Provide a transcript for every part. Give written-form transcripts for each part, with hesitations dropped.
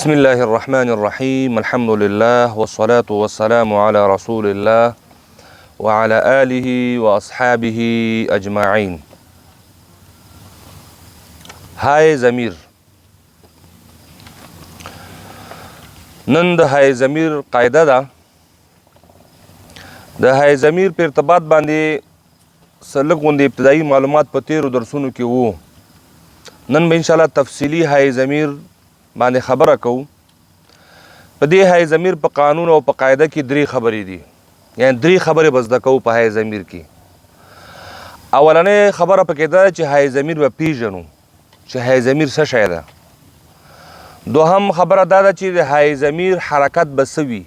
بسم الله الرحمن الرحيم الحمد لله والصلاة والسلام على رسول الله وعلى آله وأصحابه أجمعين. هاي ضمیر نن د هاي ضمیر قاعده ده. د هاي ضمیر په ارتباط باندې سلک غوندې ابتدایي معلومات په تیرو درسونو کې وو. نن به انشاءالله تفصیلی هاي ضمیر باندې خبره کوو. په دې هاي ضمیر په قانون او په قاعده کې درې خبرې دي، یعنی درې خبرې به زده کوو په هاي ضمیر کې. اولنۍ خبره پکې ده چې هاي ضمیر به پیژنو چې هاي ضمیر څه شی ده. دوهم خبره دا ده چې د هاي ضمیر حرکت به څه وي،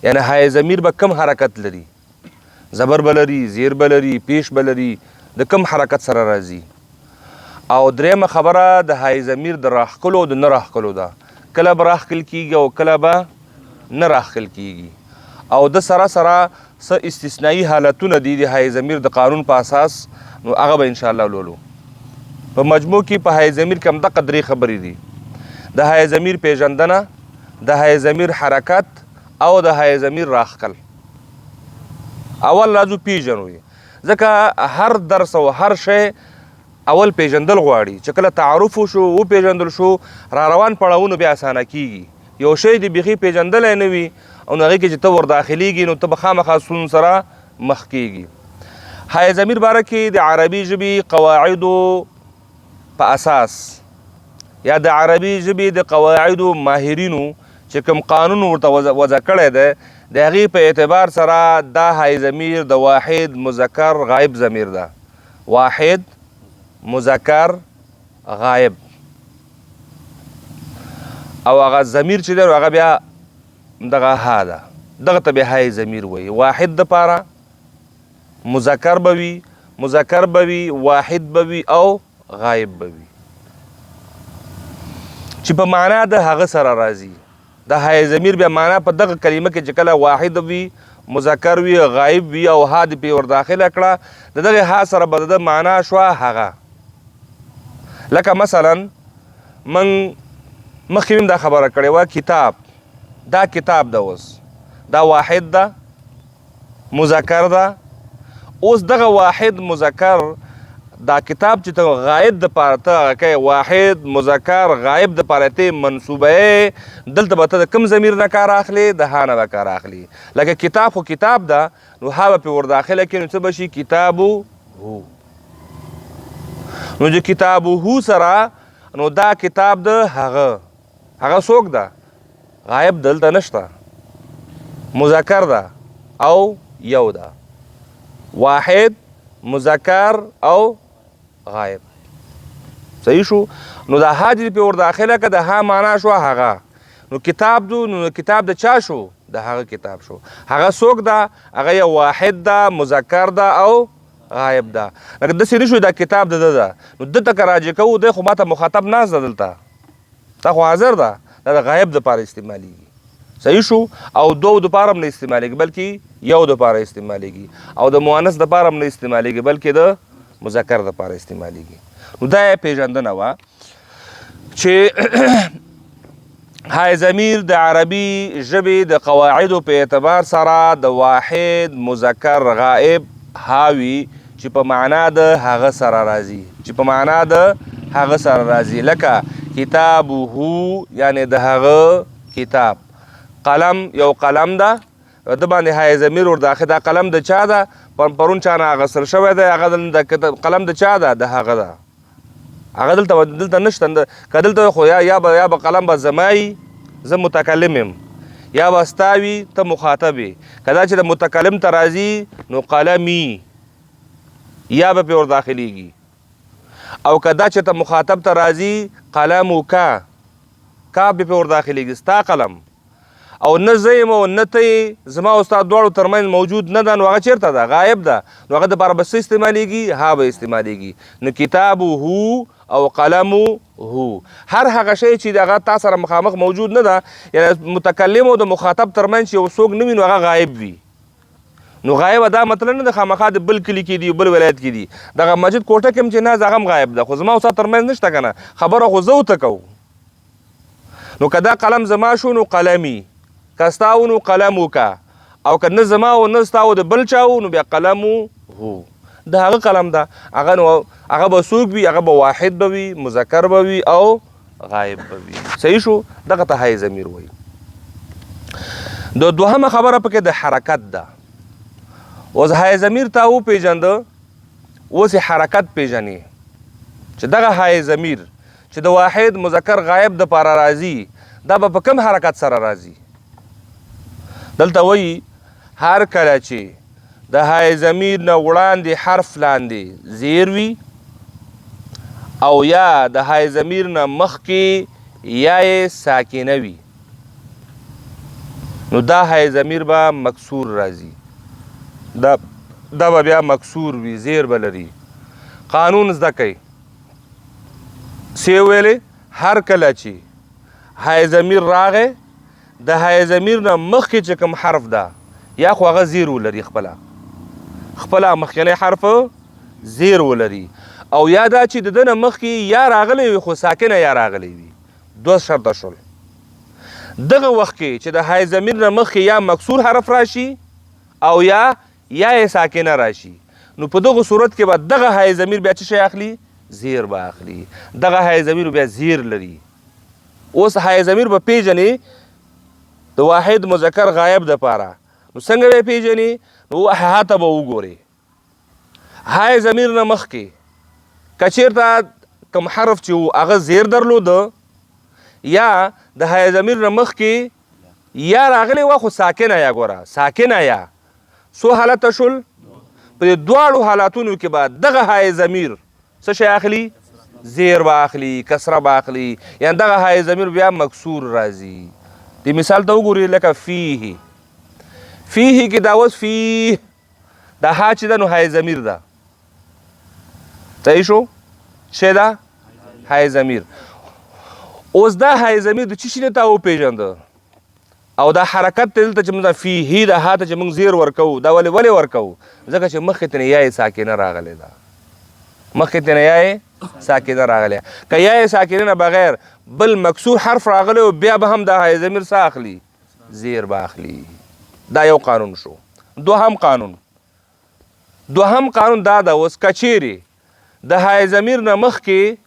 یعنی هاي ضمیر به کم حرکت لري، زبر به لري، زیر به لري، پیش به لري، د کم حرکت سره راځي. او درېیمه خبره د هاي ضمیر د راښکلو او د نه راښکلو ده. کله به راښکل کېږي او کله به نه راښکل کېږي. او د سره سره څه استثنایي حالتونه دي د هاي ضمیر د قانون په اساس، نو هغه به انشاءالله لولو. په مجموع کې په هاي ضمیر کې همدغه درې خبرې دي: د هاي ضمیر پیژندنه، د هاي ضمیر حرکت او د هاي ضمیر راښکل. اول راځو پیژنو، ځکه هر درس او هر شی اول پیژندل غواړي. چې کله تعارف وشو و پیژندل شو، را روان پړاوونه بیا اسانه کیږي. یو شی دی بیخي پیژندلی نه وي او هغې کې چې ته ور داخلیږي نو ته به خامخا ستونزو سره مخ کیږي. هاي ضمیر باره کې د عربي ژبې قواعدو په اساس یا د عربي ژبې د قواعدو ماهرینو چې کوم قانون ورته وضع کړی دی، د هغې په اعتبار سره دا هاي ضمیر د واحد مذکر غایب ضمیر ده. واحد مذکر غایب. او هغه ضمیر چې دی هغه بیا دغه ها ده، دغه ته بیا هاي ضمیر وایي. واحد دپاره مذکر به وي، مذکر به وي، واحد به وي او غایب به وي، چې په معنا د هغه سره راځي. د هاي ضمیر بیا معنا په دغه کلمه کې چې کله واحد وي، مذکر وي، غایب وي او ها دې پې ور داخله کړه، د دغې ها سره به د معنا شوه هغه. لکه مثلا من مخکې هم دا خبره کړې وه، کتاب، دا کتاب ده، اوس دا واحد ده، مذکر ده. اوس دغه واحد مذکر دا کتاب چې ته غایب دپاره ته هغه کوې، واحد مذکر غایب دپاره ته منصوبه، دلته به ته د کوم ضمیر نه کار اخلې؟ د ها نه به کار اخلي. لکه کتاب خو کتاب ده، نو ها به پې ور داخله کړي، نو څه به شي؟ کتابو هو. نو چې کتابو هو سره، نو دا کتاب د هغه. هغه څوک ده؟ غایب دلته نشته، مذکر ده او یو ده. واحد مذکر او غایب. صحیح شو؟ نو دا ها دې پې ور داخله که د ها معنا شوه هغه. نو کتاب دو، نو کتاب د چا شو؟ د هغه کتاب شو. هغه څوک ده؟ هغه یو واحد ده، مذکر ده او غایب ده. لکه داسې نه شو دا کتاب د ده ده، نو ده ته که راجع کوو، دی خو ما ته مخاطب ناست ده، دلته تا خو حاضر ده، دا د غایب دپاره استعمالیږي. صحیح شو؟ او دوو دپاره هم نه استعمالیږي، بلکې یو دپاره استعمالیږي. او د مؤنث دپاره هم نه استعمالیږي، بلکې د مذکر دپاره استعمالیږي. نو دا یې پیژندنه وه چې هاي ضمیر د عربي ژبې د قواعدو په اعتبار سره د واحد مذکر غائب هاوي چې په معنا د هغه سره راځي، چې په معنا د هغه سره راځي. لکه کتابه، یعنی د هغه کتاب. قلم، یو قلم ده، د باندې هاي ضمیر ور داخل. دا قلم د چا ده؟ پرون چا نه اخیستل شوی دی، هغه د قلم د چا ده؟ د هغه ده. هغه دلته نشته. که دلته خو یا به قلم به زما وي، زه متکلم یم، یا به ستا وي، ته مخاطب یې. که دا چې د متکلم ته راځي، نو قلمي یا به پې ور داخلیږي. او که دا چې ته مخاطب ته راځي، قلمک، کا به پې ور داخلیږي، ستا قلم. او نه زه یم او نه ته یې، زما او ستا دواړو ترمنځ موجود نه ده، نو هغه چېرته ده؟ غایب ده. نو هغه دپاره به څه استعمالیږي؟ ها به استعمالیږي. نو کتابو هو او قلمو هو، هر هغه شی چې دغه تا سره مخامخ موجود نه ده، یعنی متکلم او د مخاطب ترمنځ یو څوک نه وي، نو هغه غایب وي. نو غایب دا مطلب نه د خامخا د بل کلي کې دي، بل ولایت کې دي. دغه مسجد کوټه کې هم چې نه، هغه هم غایب ده، خو زما او ستا ترمنځ نشته که نه، خبره خو زه ورته کوو. نو که دا قلم زما شو نو قلمي، که ستا و نو قلم وکه، او که نه زما و نه ستا و د بل چا و نو بیا قلم هو. د هغه قلم ده، هغه به څوک وي؟ هغه به واحد به وي، مذکر به وي او غایب به وي. صحیح شو؟ دغه ته های ضمیر وایي. د دوهمه خبره پکې د حرکت ده. اوس های ضمیر تا وپېژنده، اوس یې حرکت پېژنې چې دغه های ضمیر چې د واحد مذکر غایب دپاره راځي دا به په کوم حرکت سره راځي؟ دلته وایي هر کله چې د های ضمیر نه وړاندې حرف لاندې زیر وي او یا د های ضمیر نه مخکې یا یې ساکنه وي نو دا های ضمیر به مکسور راځي. دا به بیا مکسور وي، زیر به لري. قانون زده کوئ. څه ویلې؟ هر کله چې های ضمیر راغی د های ضمیر نه مخکې چې کوم حرف ده یا خو هغه زیر ولري، خپله مخکنی حرف زیر ولري، او یا دا چې د ده نه مخکې یا راغلی وي خو ساکنه یا راغلی وي. دوه شرطه شول. دغه وخت کې چې د های ضمیر نه مخکې یا مکسور حرف راشي او یا یې ساکنه راشي نو په دغه صورت کې به دغه های ضمیر بیا څه شی اخلي؟ زیر به اخلي. دغه های ضمیر بیا زیر لري. اوس های ضمیر به پیژنې د واحد مذکر غایب دپاره، نو څنګه به یې پیژنې؟ نو هاته به وګورې. های ضمیر نه مخکې که چېرته کوم حرف چې و هغه زیر درلوده یا د های ضمیر نه مخکې یا راغلی وه خو ساکنه یا، ګوره ساکنه یا، څو حالته شول؟ په دې دواړو حالاتونو کې به دغه های ضمیر څه شی اخلي؟ زیر به اخلي، کسره به اخلي، یعنې دغه های ضمیر بیا مکسور راځي. دې مثال ته وګورئ لکه فیه. فیه کې دا اوس فیه دا ها چې ده نو های ضمیر ده. صحیح شو؟ شی ده های ضمیر. اوس دا های ضمیر د څه شي نه تا وپېژنده او دا حرکت ته دلته چې موږ فیهي د ها ته چې موږ زیر ورکوو دا ولې ورکوو؟ ځکه چې مخکې ته نه یا یې ساکنه راغلی ده، مخکې ته نه یا یې ساکنه راغلی. که یا یې ساکنه نه بغیر بل مکسور حرف راغلی و بیا به هم دا های ضمیر څه اخلي؟ زیر به اخلي. دا یو قانون شو. دوهم قانون دا ده اوس که چیرې د های ضمیر نه مخکې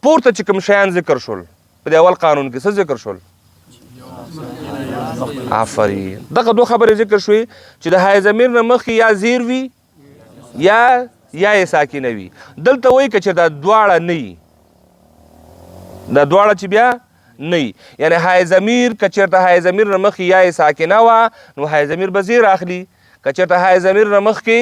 پورته چې کوم شیان ذکر شول په دې اول قانون کې څه ذکر شول؟ آفرین. دغه دوه خبرې ذکر شوې چې د های ضمیر نه مخکې یا زیر وي یا یې ساکنه وي. دلته وایي که چې دا دواړه نه وي، دا دواړه چې بیا نه وي، یعنې های ضمیر که چېرته های ضمیر نه مخکې یا یې ساکنه وه نو های ضمیر به زیر اخلي. که چېرته های ضمیر نه مخکې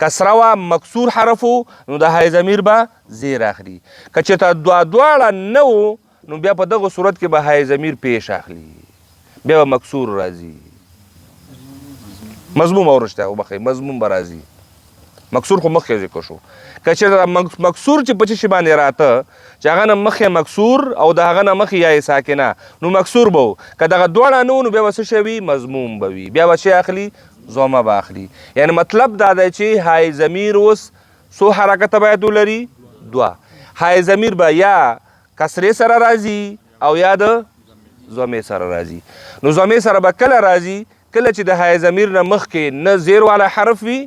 کسره وه مکسور حرف و نو د های ضمیر به زیر اخلي. که چېرته دواړه نه و نو بیا په دغه صورت کې به های ضمیر پیش اخلي، بیا به مکسور راځي. مضموم اورشته وبخئ، مضموم به راځي. مکسور خو مخکې ذکر شو. که چېرته مکسور چې په څه شي باندې راته چې هغه نه مخکې مکسور او د هغه نه مخکې یا یې ساکنه نو مکسور به و. که دغه دواړه نه و نو بیا به څه شی وي؟ مضموم به وي. بیا به څه اخلي؟ ضمه به اخلي. یعنې مطلب دا دی چې های ضمیر اوس څو حرکته باید ولري؟ دوه. های ضمیر به یا کسرې سره راځي او یا د ضمې سره راځي. نو ضمې سره به کله راځي؟ کله چې د های ضمیر نه مخکې نه زیر والا حرف وي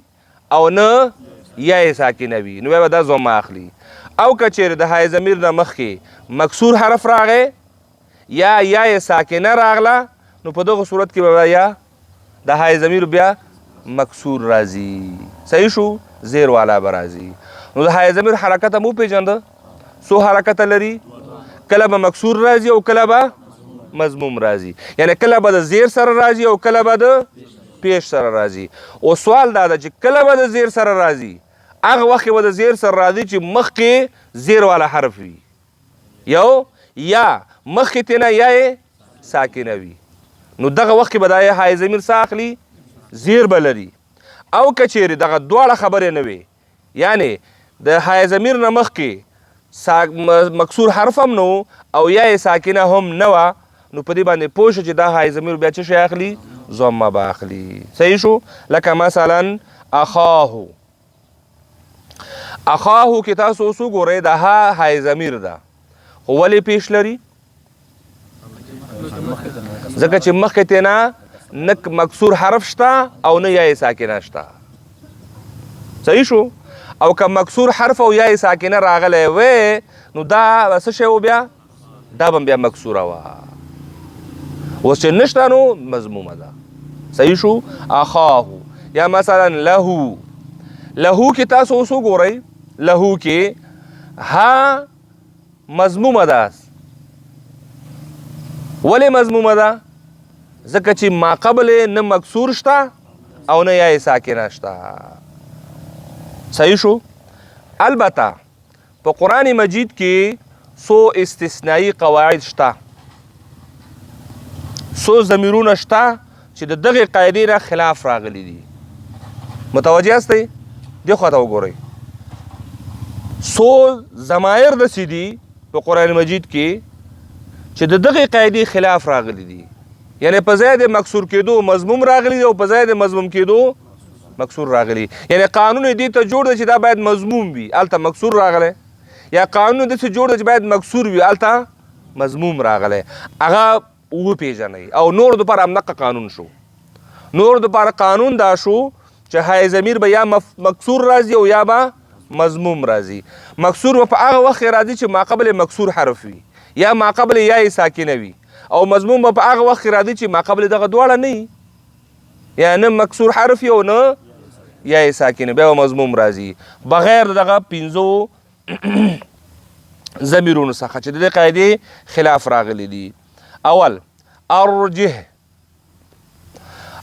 او نه یا یې ساکنه وي نو بیا به دا ضمه اخلي. او که چېرې د های ضمیر نه مخکې مکسور حرف راغی یا یې ساکنه راغله نو په دغه صورت کې به یا د های ضمیر بیا مکسور راځي. صحیح شو؟ زیر والا به راځي. نو د های ضمیر حرکت هم وپېژنده څو حرکته لري؟ کله به مکسور راځي او کله به مضموم راځي، یعنې کله به د زیر سره راځي او کله به د پیش سره راځي. او سوال دا ده چې کله به د زیر سره راځي؟ هغه وخت به د زیر سره راځي چې مخکې زیر والا حرف وي یو یا مخکې تېنه یا یې ساکنه وي نو دغه وخت کې به دا های ضمیر څه اخلي؟ زیر به لري. او که چیرې دغه دواړه خبرې نه وي، یعنې د های ضمیر نه مخکې مکسور حرف هم نه او یا یې ساکنه هم نه وه نو په دې باندې پوه شه چې دا های ضمیر بیا څه شی اخلي؟ ضمه به اخلي. صحیح شو؟ لکه مثلا اخاه. اخاه کې تاسو اوس وګورئ دا های ضمیر ده خو ولې پیش لري؟ ځکه چې مخکې ته نه مکسور حرف شته او نه یا ساکنه شته. صحیح شو؟ او که مکسور حرف او یا ساکنه راغلی وی نو دا څه شی و بیا؟ دا به بیا مکسوره وه. اوس چې نشته نو مضمومه ده. صحیح شو؟ اخاهو یا مثلا لهو. لهو کې تاسو اوس وګورئ، لهو کې ها مضمومه ده. ولې مضمومه ده؟ ځکه چې ما قبل نه مکسور شته او نه یا ساکنه شته. صحیح شو؟ البته په قرآن مجید کې څو استثنایی قواعد شته، څو ضمیرونه شته چې د دغې قاعدې نه خلاف راغلي دي. متوجه یاستئ؟ دې خواته وګورئ. څو ضمایر داسې دي په قرآن مجید کې چې د دغې قاعدې خلاف راغلي دي. یعنی په ځای د مکسور کېدو مضموم راغلی دی او په ځای د مضموم کېدو مکسور راغلی. یعنی قانون دې ته جوړ دی چې دا باید مضموم وي، هلته مکسور راغلی، یا قانون دې ته جوړ دی چې باید مکسور وي، هلته مضموم راغلی. هغه وپېژنئ. او نور دپاره همدغه قانون شو. نور دپاره قانون دا شو چې های ضمیر به یا مکسور راځي او یا به مضموم راځي. مکسور به په هغه وخت راځي چې ما قبل مکسور حرف وي یا ما قبل یا ساکنه وي، او مضموم به په هغه وخت راځي چې ما قبل دغه دواړه نه وي، یا نه مکسور حرف وي او نه یا ساکنه، بیا به مضموم راځي بغیر دغه پنځو ضمیرونو څخه چې د دې قاعدې خلاف راغلي دي. اول ارجح.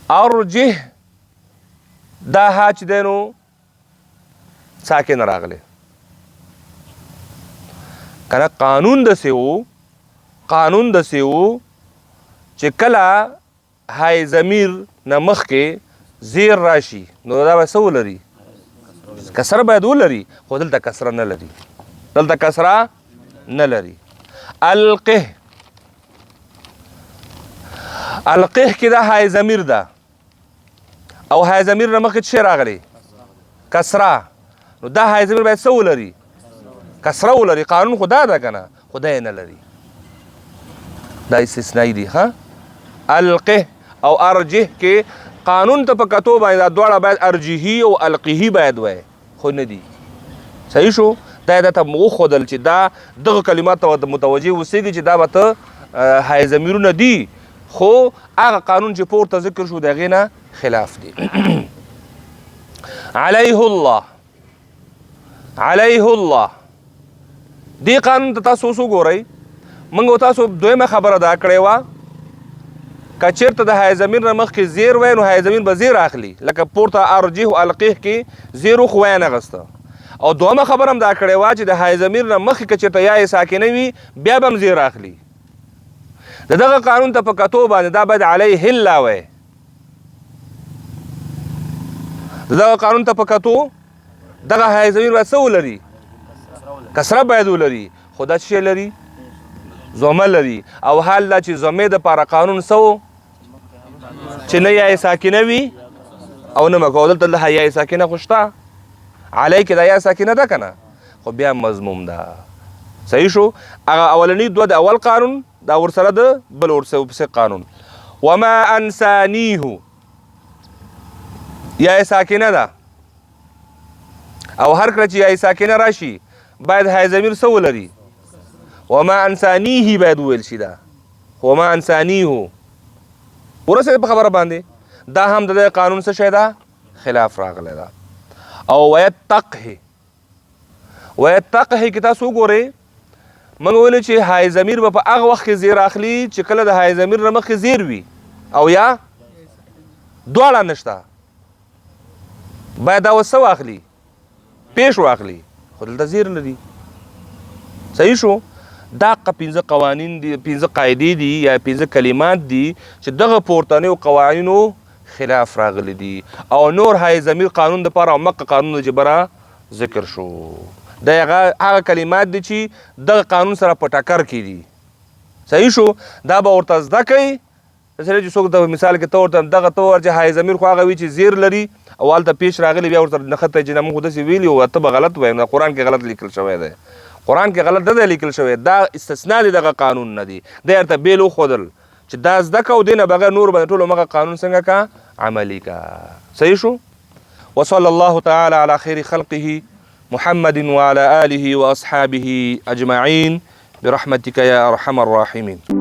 ارجح دا ها چې دی نو ساکنه راغلی که نه. قانون داسې و چې کله های ضمیر نه مخکې زیر راشي نو دا به څه ولري؟ کسره باید ولري، خو دلته کسره نه لري. دلته کسره نه لري. القه. القه کې دا های ضمیر ده او های ضمیر نه مخکې څه راغلی؟ کسره. نو دا های ضمیر باید څه ولري؟ کسره ولري. قانون خو دا ده که نه؟ خو دا یې نه لري. دا استثنایی دي. ها القه او ارجح کې قانون ته په کتو باندې دا دواړه باید ارجحي او القهي باید وای، خو نه دي. صحیح شو؟ دا یې درته وښودل چې دا دغه کلمات ته متوجه اوسېږي چې دا به ته های ضمیرونه دي، خو هغه قانون چې پورته ذکر شو د هغې نه خلاف دي. علیه الله. علیه الله دې قانون ته تاسو اوس وګورئ. موږ تاسو دویمه خبره دا کړې وه که چېرته د های ضمیر نه مخکې زیر وی نو های ضمیر به زیر اخلي، لکه پورته ارجح او القح کې زیر خو وی نه غسته. او دویمه خبره هم دا کړې وه چې د های ضمیر نه مخکې که چېرته یا ساکنه وي بیا به هم زیر اخلي. د دغه قانون ته په کتو باندې دا باید علیه الله وی. د دغه قانون ته په کتو دغه های ضمیر باید څه ولري؟ کسره باید ولري، خو دا څه لري؟ ضمه لري. او حال دا چې ضمې دپاره قانون څه و چې نه یا ساکنه وي او نه مکو. دلته د یا ساکنه خو شته، علی کې دا یا ساکنه ده که نه، خو بیا مضموم ده. صحیح شو؟ هغه اولني دوه د اول قانون دا ورسره د بل ورپسې قانون. وما انسانیه یا ساکنه ده، او هر کله چې یا ساکنه راشي باید های ضمیر څه ولري؟ وما انسانیه باید وویل شي. دا وما انسانیه ورسېد په خبره باندې. دا هم د قانون څه شی ده؟ خلاف راغلی ده. او ویتقه. ویتقه کې تاسو وګورئ موږ ویلو چې های ضمیر به په هغه وخت کې زیر اخلي چې کله د های ضمیر نه مخکې زیر وي او یا دواړه نشته. باید دا اوس څه واخلي؟ پیش واخلي، خو دلته زیر لري. صحیح شو؟ دا پنځه قوانین دي، پنځه قاعدې دي یا پنځه کلمات دي چې دغه پورتنیو قوانینو خلاف راغلي دي. او نور های ضمیر قانون دپاره او مقه قانون د جبره ذکر شو. دا هغه کلمات دي چې دغه قانون سره په ټکر کې دي. صحیح شو؟ دا به ورته زده کوي. مثلا چې څوک د مثال کې ته ورته دغه ته ور چې های ضمیر خو هغه وي چې زیر لري او هلته پیش راغلی، بیا ورته نښته چې نه موږ خو داسې ویلي او ته به غلط وایم. قرآن کې غلط لیکل شوی دی. قرآن کې غلط نه دی لیکل شوی، دا استثنا دی دغه قانون نه دی. دی ورته بېل وښودل چې دا زده که او دې نه بغیر نور باندې ټول مغه قانون څنګه کا عملي کا. صحیح شو. وصلى الله تعالى على خير خلقه محمد وعلى آله وأصحابه أجمعين برحمتك يا أرحم الراحمين.